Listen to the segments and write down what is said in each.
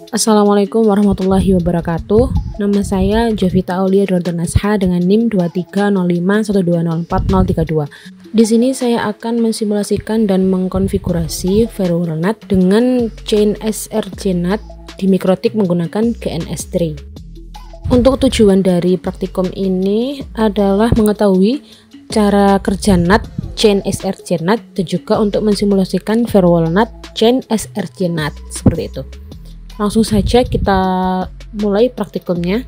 Assalamualaikum warahmatullahi wabarakatuh. Nama saya Jovita Aulia Nasha dengan NIM 23051204032. Di sini saya akan mensimulasikan dan mengkonfigurasi firewall NAT dengan chain SRC NAT di Mikrotik menggunakan GNS3. Untuk tujuan dari praktikum ini adalah mengetahui cara kerja NAT chain SRC NAT dan juga untuk mensimulasikan firewall NAT chain SRC NAT seperti itu. Langsung saja kita mulai praktikumnya.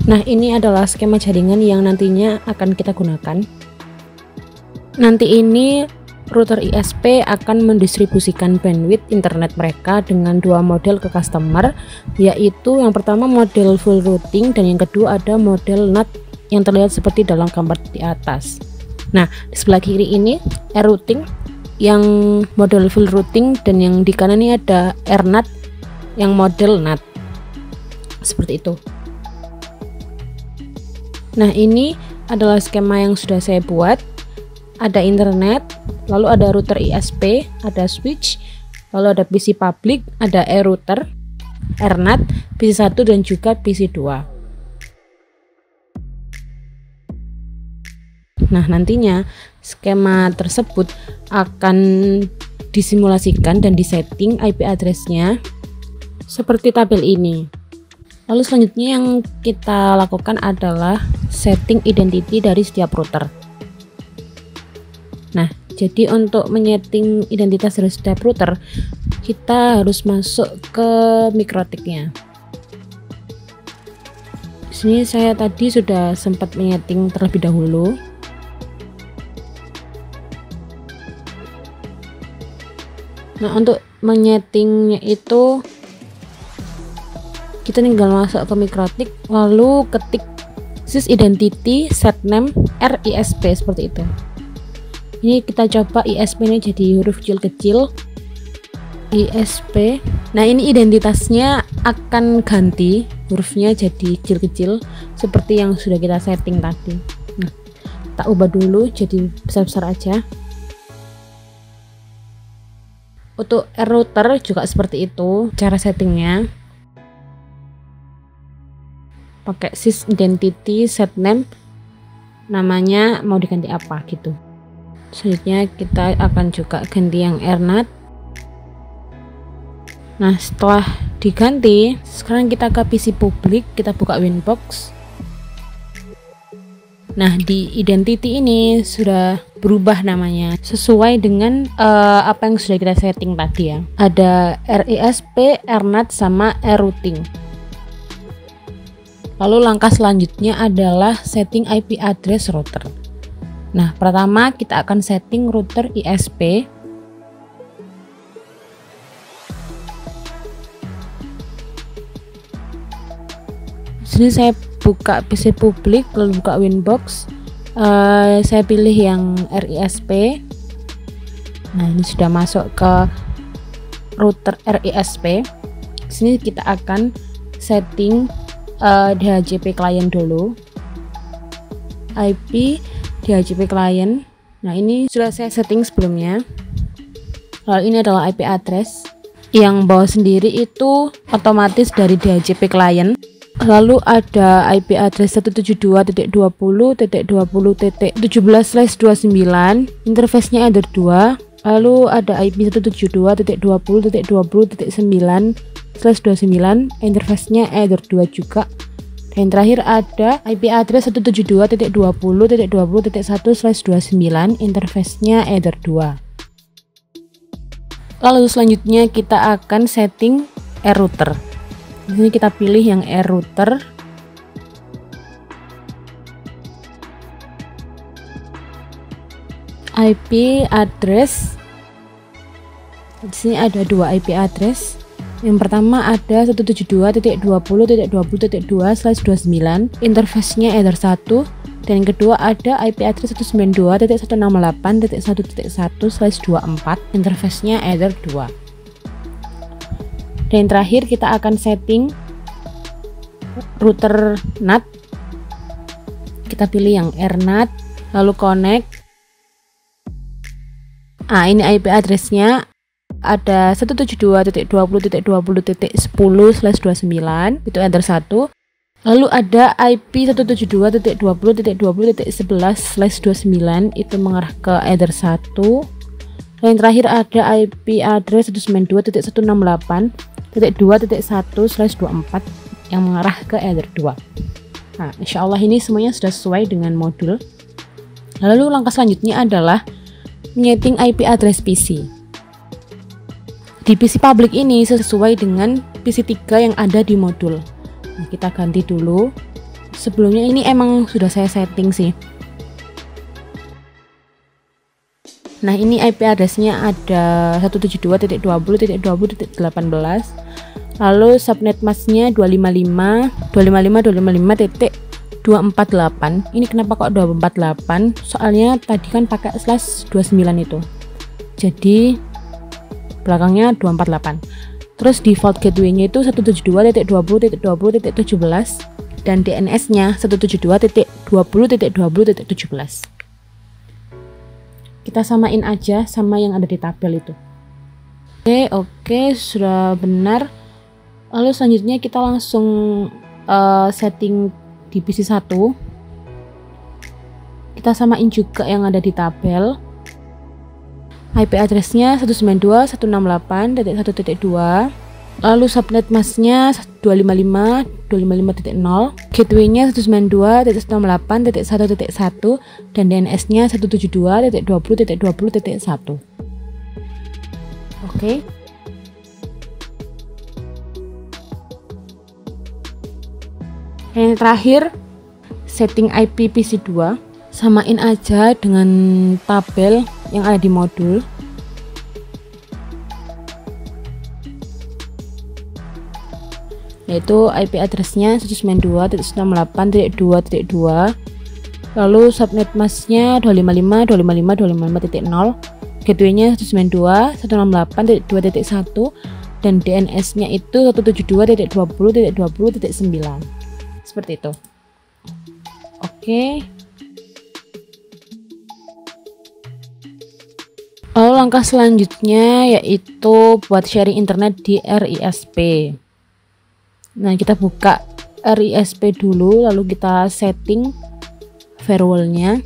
Nah, ini adalah skema jaringan yang nantinya akan kita gunakan. Nanti ini router ISP akan mendistribusikan bandwidth internet mereka dengan dua model ke customer, yaitu yang pertama model full routing dan yang kedua ada model NAT yang terlihat seperti dalam gambar di atas. Nah, di sebelah kiri ini air routing yang model full routing dan yang di kanan ini ada AirNAT yang model NAT seperti itu. Nah, ini adalah skema yang sudah saya buat. Ada internet, lalu ada router ISP, ada switch, lalu ada PC public, ada air router, AirNAT, PC 1 dan juga PC 2. Nah, nantinya skema tersebut akan disimulasikan dan disetting IP address-nya seperti tabel ini. Lalu selanjutnya yang kita lakukan adalah setting identity dari setiap router. Nah, jadi untuk menyeting identitas dari setiap router, kita harus masuk ke Mikrotiknya. Di sini saya tadi sudah sempat menyeting terlebih dahulu. Nah, untuk menyetingnya itu kita tinggal masuk ke Mikrotik, lalu ketik sys identity set name RISP seperti itu. Ini kita coba ISP ini jadi huruf kecil-kecil ISP. Nah, ini identitasnya akan ganti hurufnya jadi kecil-kecil seperti yang sudah kita setting tadi. Nah, kita ubah dulu jadi besar-besar aja. Untuk router juga seperti itu cara settingnya. Pakai sys identity set name, namanya mau diganti apa gitu. Selanjutnya kita akan juga ganti yang AirNAT. Nah, setelah diganti, sekarang kita ke PC public, kita buka Winbox. Nah, di identity ini sudah berubah namanya sesuai dengan apa yang sudah kita setting tadi ya. Ada RISP, AirNAT sama AirRouting. Lalu langkah selanjutnya adalah setting IP address router. Nah, pertama kita akan setting router ISP. Sini saya buka PC public, lalu buka Winbox. Saya pilih yang RISP. Nah, ini sudah masuk ke router RISP. Sini kita akan setting DHCP client dulu. IP DHCP client. Nah, ini sudah saya setting sebelumnya. Lalu ini adalah IP address yang bawah sendiri itu otomatis dari DHCP client. Lalu ada IP address 172.20.20.17/29, interface-nya ada 2. Lalu ada IP 172.20.20.29/29, interface-nya Ether 2 juga. Dan terakhir ada IP address 172.20.20.1/29, interface-nya Ether 2. Lalu selanjutnya kita akan setting air router. Di sini kita pilih yang air router. IP address. Di sini ada dua IP address. Yang pertama ada 172.20.20.2/29, interface-nya Ether 1, dan yang kedua ada IP address 192.168.1.1/24, interface-nya Ether 2. Dan terakhir kita akan setting router NAT. Kita pilih yang AirNAT, lalu connect. Ini IP address-nya ada 172.20.20.10/29, itu enter 1. Lalu ada IP 172.20.20.11/29, itu mengarah ke enter 1. Yang terakhir ada IP address 192.168.2.1/24 yang mengarah ke enter 2. Nah, insya Allah ini semuanya sudah sesuai dengan modul. Lalu langkah selanjutnya adalah menyeting IP address PC. Di PC public ini sesuai dengan PC 3 yang ada di modul. Nah, kita ganti dulu. Sebelumnya ini emang sudah saya setting sih. Nah, ini IP address-nya ada 172.20.20.18. Lalu subnet mask-nya 255.255.248. Ini kenapa kok 248? Soalnya tadi kan pakai /29 itu. Jadi belakangnya 248. Terus default gateway-nya itu 172.20.20.17 dan DNS-nya 172.20.20.17. Kita samain aja sama yang ada di tabel itu. Oke, sudah benar. Lalu selanjutnya kita langsung setting di PC 1. Kita samain juga yang ada di tabel. IP address-nya 192.168.1.2. Lalu subnet mask-nya 255.255.0, gateway-nya 192.168.1.1 dan DNS-nya 172.20.20.1. Oke. Yang terakhir, setting IP PC 2. Samain aja dengan tabel yang ada di modul. Yaitu IP address-nya 192.168.2.2, lalu subnet mask-nya 255.255.255.0, gateway-nya 192.168.2.1 dan DNS-nya itu 172.20.20.9. Seperti itu. Oke. Lalu langkah selanjutnya yaitu buat sharing internet di RISP. Nah, kita buka RISP dulu, lalu kita setting firewall-nya.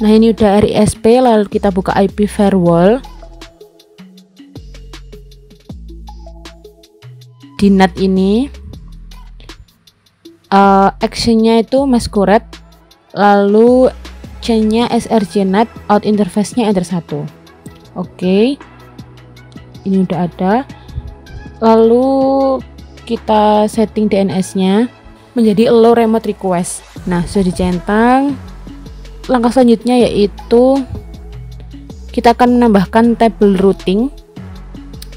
Nah, ini udah RISP, lalu kita buka IP firewall. Di NAT ini actionnya itu masquerade, lalu chainnya srjNAT, out interface-nya enter 1. Oke. Ini udah ada. Lalu kita setting DNS-nya menjadi allow remote request. Nah, sudah dicentang. Langkah selanjutnya yaitu kita akan menambahkan table routing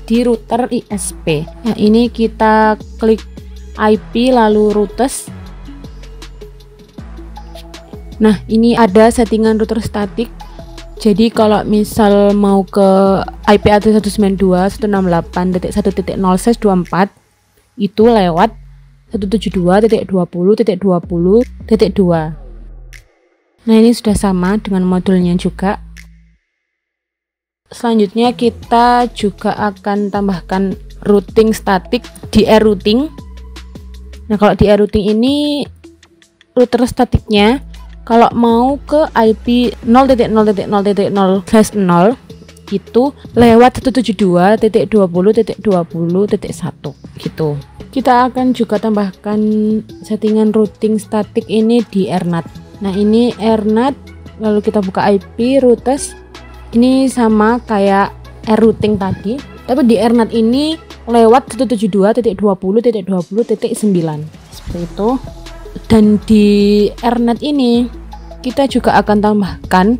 di router ISP. Nah, ini kita klik IP lalu routers. Nah, ini ada settingan router statik. Jadi kalau misal mau ke IP address 192.168.1.0/24 itu lewat 172.20.20.2. Nah, ini sudah sama dengan modulnya juga. Selanjutnya kita juga akan tambahkan routing statik di routing. Nah, kalau di routing ini router statiknya kalau mau ke IP 0.0.0.0/0 itu lewat 172.20.20.1 gitu. Kita akan juga tambahkan settingan routing statik ini di AirNAT. Nah, ini AirNAT, lalu kita buka IP routers. Ini sama kayak routing tadi, tapi di AirNAT ini lewat 172.20.20.9 seperti itu. Dan di AirNAT ini kita juga akan tambahkan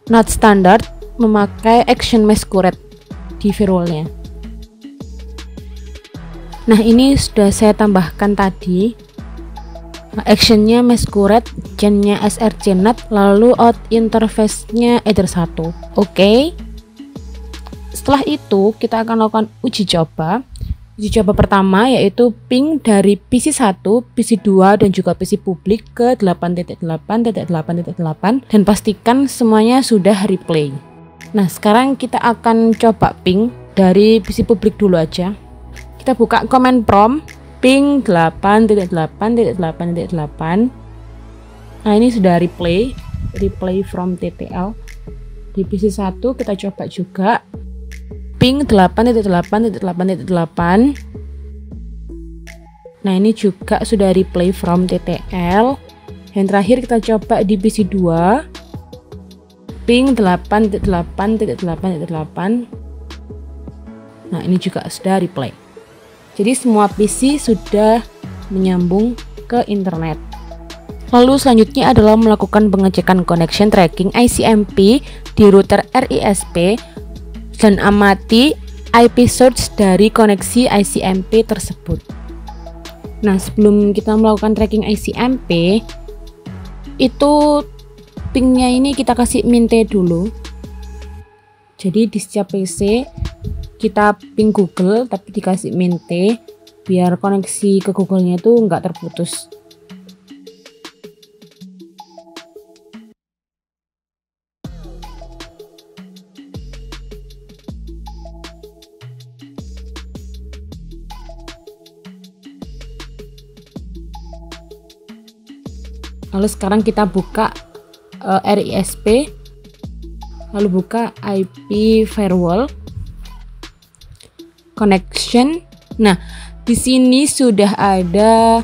NAT standard memakai action masquerade di firewall-nya. Nah, ini sudah saya tambahkan tadi. Actionnya masquerade, chainnya srjNAT, lalu out interface-nya eder 1. Oke. Setelah itu kita akan lakukan uji coba. Uji coba pertama yaitu ping dari PC 1, PC 2 dan juga PC publik ke 8.8.8.8 dan pastikan semuanya sudah replay. Nah, sekarang kita akan coba ping dari PC publik dulu aja. Kita buka command prompt ping 8.8.8.8. Nah, ini sudah replay from TTL. Di PC 1 kita coba juga ping 8.8.8.8. Nah, ini juga sudah replay from TTL. Yang terakhir kita coba di PC 2 ping 8.8.8.8. Nah, ini juga sudah replay. Jadi semua PC sudah menyambung ke internet. Lalu selanjutnya adalah melakukan pengecekan connection tracking ICMP di router RISP dan amati IP source dari koneksi ICMP tersebut. Nah, sebelum kita melakukan tracking ICMP, itu pingnya ini kita kasih minte dulu. Jadi di setiap PC kita ping Google tapi dikasih minte biar koneksi ke Google-nya itu nggak terputus. Lalu sekarang kita buka RISP, lalu buka IP firewall connection. Nah, di sini sudah ada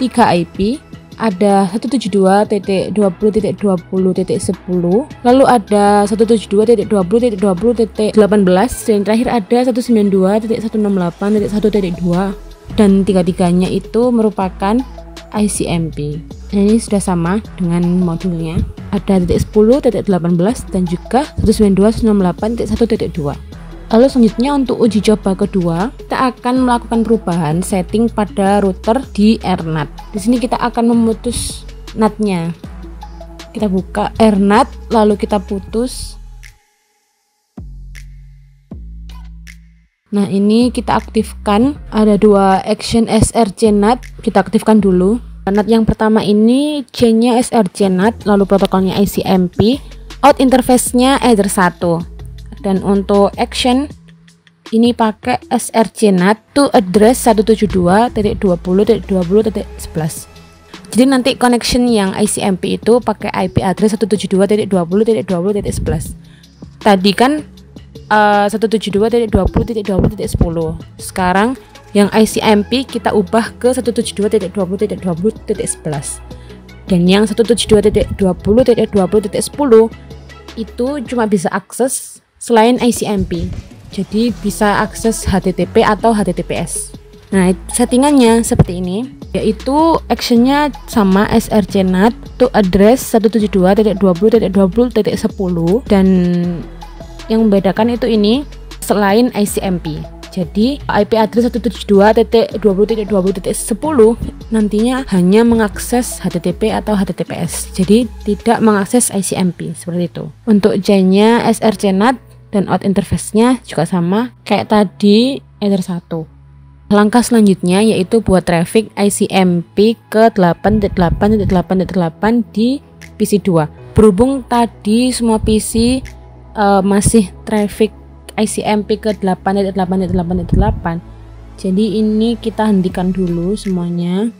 3 IP, ada 172.20.20.10, lalu ada 172.20.20.18, dan terakhir ada 192.168.1.2, dan tiga-tiganya itu merupakan ICMP. Nah, ini sudah sama dengan modulnya. Ada .10, .18 dan juga 192.168.1.2. Lalu selanjutnya untuk uji coba kedua, kita akan melakukan perubahan setting pada router di AirNAT. Di sini kita akan memutus NAT-nya. Kita buka AirNAT, lalu kita putus. Nah, ini kita aktifkan, ada 2 action SRC NAT, kita aktifkan dulu. NAT yang pertama ini J-nya SRC NAT, lalu protokolnya ICMP, out interface-nya Ether 1. Dan untuk action ini pakai SRC NAT to address 172.20.20.11. Jadi nanti connection yang ICMP itu pakai IP address 172.20.20.11. Tadi kan 172.20.20.10. Sekarang yang ICMP kita ubah ke 172.20.20.11. Dan yang 172.20.20.10 itu cuma bisa akses selain ICMP. Jadi bisa akses HTTP atau HTTPS. Nah, settingannya seperti ini, yaitu actionnya sama SRC NAT to address 172.20.20.10, dan yang membedakan itu ini selain ICMP. Jadi IP address 172.20.20.10 nantinya hanya mengakses HTTP atau HTTPS. Jadi tidak mengakses ICMP seperti itu. Untuk J-nya SRC NAT dan out interface-nya juga sama kayak tadi Ether 1. Langkah selanjutnya yaitu buat traffic ICMP ke 8.8.8.8 di PC 2. Berhubung tadi semua PC masih traffic ICMP ke 8.8.8.8, jadi ini kita hentikan dulu semuanya.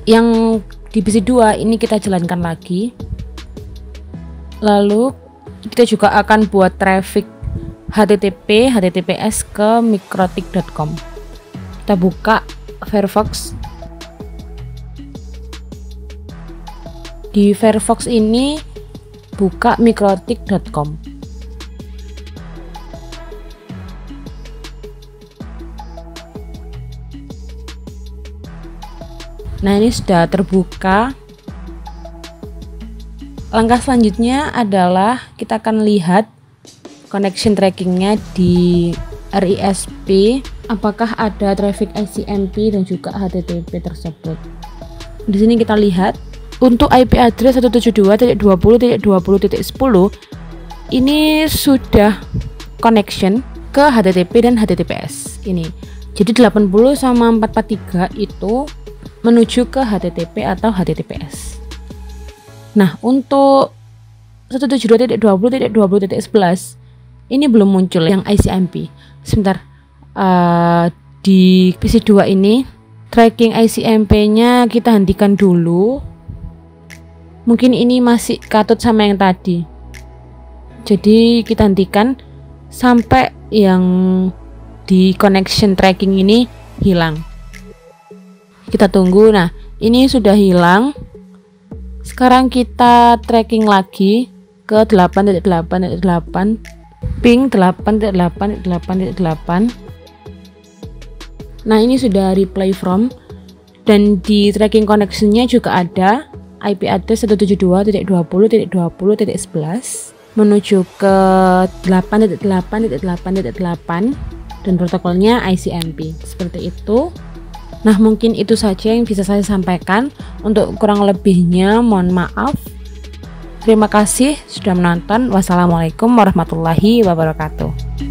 Yang di PC 2 ini kita jalankan lagi. Lalu kita juga akan buat traffic HTTP, HTTPS ke mikrotik.com. Kita buka Firefox. Di Firefox ini buka mikrotik.com. Nah, ini sudah terbuka. Langkah selanjutnya adalah kita akan lihat connection trackingnya di RISP apakah ada traffic ICMP dan juga HTTP tersebut. Di sini kita lihat untuk IP address 172.20.20.10 ini sudah connection ke HTTP dan HTTPS ini. Jadi 80 sama 443 itu menuju ke HTTP atau HTTPS. Nah, untuk 172.20.20.11 ini belum muncul yang ICMP. Sebentar, di PC2 ini tracking ICMP-nya kita hentikan dulu. Mungkin ini masih katut sama yang tadi. Jadi kita hentikan sampai yang di connection tracking ini hilang. Kita tunggu. Nah, ini sudah hilang. Sekarang kita tracking lagi ke 8.8.8, ping 8.8.8.8. Nah, ini sudah reply from, dan di tracking connectionnya juga ada IP address 172.20.20.11 menuju ke 8.8.8.8 dan protokolnya ICMP. Seperti itu. Nah, mungkin itu saja yang bisa saya sampaikan. Untuk kurang lebihnya mohon maaf. Terima kasih sudah menonton. Wassalamualaikum warahmatullahi wabarakatuh.